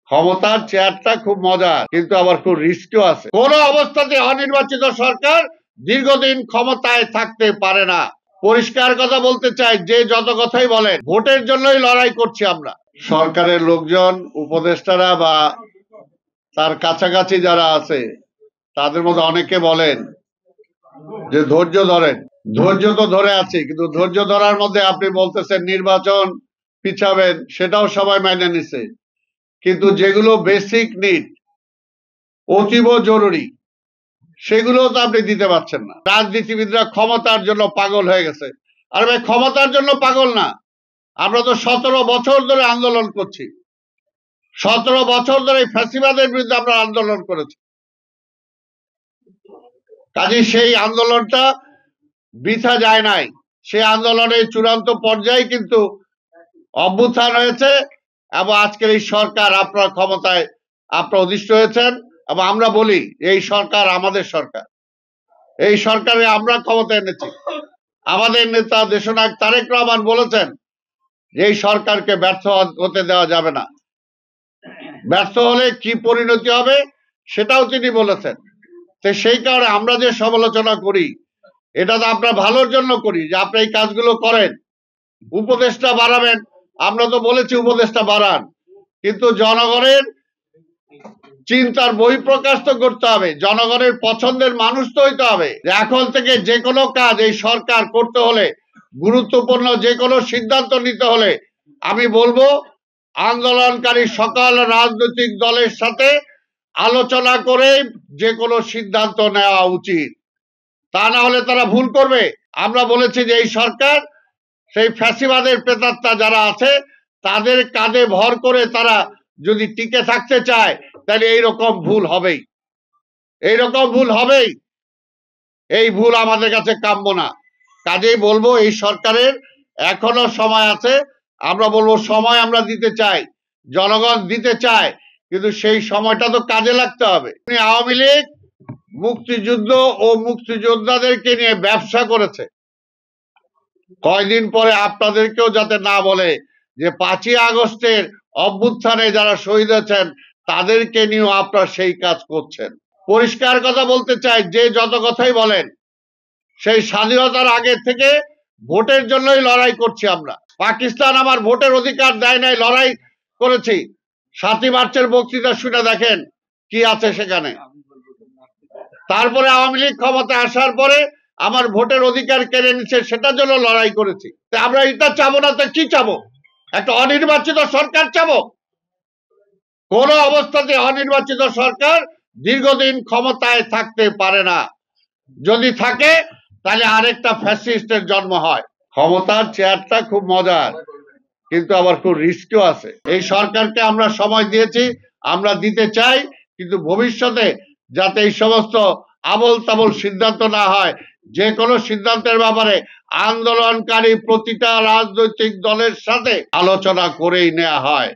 ক্ষমতার চেয়ারটা খুব মজার, কিন্তু আবার খুব রিস্কও আছে। কোন অবস্থাতে অনির্বাচিত সরকার দীর্ঘদিন ক্ষমতায় থাকতে পারে না। পরিষ্কার কথা বলতে চাই, যে যত কথাই বলেন, ভোটের জন্যই লড়াই করছি আমরা। সরকারের লোকজন, উপদেষ্টারা বা তার কাছাকাছি যারা আছে তাদের মধ্যে অনেকে বলেন যে ধৈর্য ধরেন। ধৈর্য তো ধরে আছি, কিন্তু ধৈর্য ধরার মধ্যে আপনি বলতেছেন নির্বাচন পিছাবেন, সেটাও সবাই মেনে নিছে, কিন্তু যেগুলো বেসিক নিড, অতীব জরুরি, সেগুলো তো আপনি দিতে পারছেন না। রাজনীতিবিদরা ক্ষমতার জন্য পাগল হয়ে গেছে। আর ভাই, ক্ষমতার জন্য পাগল না, আমরা তো 17 বছর ধরে আন্দোলন করছি। 17 বছর ধরে ফ্যাসিবাদের বিরুদ্ধে আমরা আন্দোলন করেছি। কাজে সেই আন্দোলনটা বৃথা যায় নাই। সেই আন্দোলনের চূড়ান্ত পর্যায়ে কিন্তু অভ্যুত্থান হয়েছে এবং আজকের এই সরকার, আপনার ক্ষমতায় আপনারা অধিষ্ঠ হয়েছেন। এবং আমরা বলি, এই সরকার আমাদের সরকার, এই সরকারে আমরা ক্ষমতা এনেছি। আমাদের নেতা দেশনায়ক তারেক রহমান বলেছেন এই সরকারকে ব্যর্থ হতে দেওয়া যাবে না। ব্যর্থ হলে কি পরিণতি হবে সেটাও তিনি বলেছেন। তো সেই কারণে আমরা যে সমালোচনা করি, এটা তো আপনার ভালোর জন্য করি, যে আপনি এই কাজগুলো করেন, উপদেষ্টা বাড়াবেন। আমরা তো বলেছি উপদেষ্টা বাড়ান, কিন্তু জনগণের চিন্তার বহিঃপ্রকাশ তো করতে হবে, জনগণের পছন্দের মানুষ তো হইতে হবে। এখন থেকে যে কোনো কাজ এই সরকার করতে হলে, গুরুত্বপূর্ণ যে কোনো সিদ্ধান্ত নিতে হলে, আমি বলবো আন্দোলনকারী সকল রাজনৈতিক দলের সাথে আলোচনা করে যে কোনো সিদ্ধান্ত নেওয়া উচিত। তা না হলে তারা ভুল করবে। আমরা বলেছি যে এই সরকার সেই ফ্যাসিবাদের প্রেতাত্মা যারা আছে তাদের কাঁধে ভর করে তারা যদি টিকে থাকতে চায়, তাহলে এইরকম ভুল হবেই, এইরকম ভুল হবেই। এই ভুল আমাদের কাছে কাম্য না। কাজেই বলবো এই সরকারের এখনো সময় আছে। আমরা বলবো সময় আমরা দিতে চাই, জনগণ দিতে চায়, কিন্তু সেই সময়টা তো কাজে লাগতে হবে। আওয়ামী লীগ মুক্তিযুদ্ধ ও মুক্তিযোদ্ধাদেরকে নিয়ে ব্যবসা করেছে। কয়দিন পরে আপনাদেরকেও যাতে না বলে যে 5ই আগস্টের অভ্যুত্থানে যারা শহীদ হয়েছেন তাদেরকে নিয়েও আপনারা সেই কাজ করছেন। পরিষ্কার কথা বলতে চাই, যে যত কথাই বলেন, সেই স্বাধীনতার আগে থেকে ভোটের জন্যই লড়াই করছি আমরা। পাকিস্তান আমার ভোটের অধিকার দেয় নাই, লড়াই করেছি। 7ই মার্চের বক্তৃতা শুনে দেখেন কি আছে সেখানে। তারপরে আওয়ামী লীগ ক্ষমতায় আসার পরে আমার ভোটের অধিকার কেড়ে নিচ্ছে, সেটার জন্য লড়াই করেছি। আমরা এটা চাবো না তো কি চাবো? একটা অনির্বাচিত সরকার চাবো? কোন অবস্থাতে অনির্বাচিত সরকার দীর্ঘদিন ক্ষমতায় থাকতে পারে না। যদি থাকে তাহলে আরেকটা ফ্যাসিস্টের জন্ম হয়। ক্ষমতার চেয়ারটা খুব মজার, কিন্তু আবার খুব রিস্কও আছে। এই সরকারকে আমরা সময় দিয়েছি, আমরা দিতে চাই, কিন্তু ভবিষ্যতে যাতে এই সমস্ত আবল তাবল সিদ্ধান্ত না হয়, যে কোনো সিদ্ধান্তের ব্যাপারে আন্দোলনকারী প্রতিটা রাজনৈতিক দলের সাথে আলোচনা করেই নেওয়া হয়।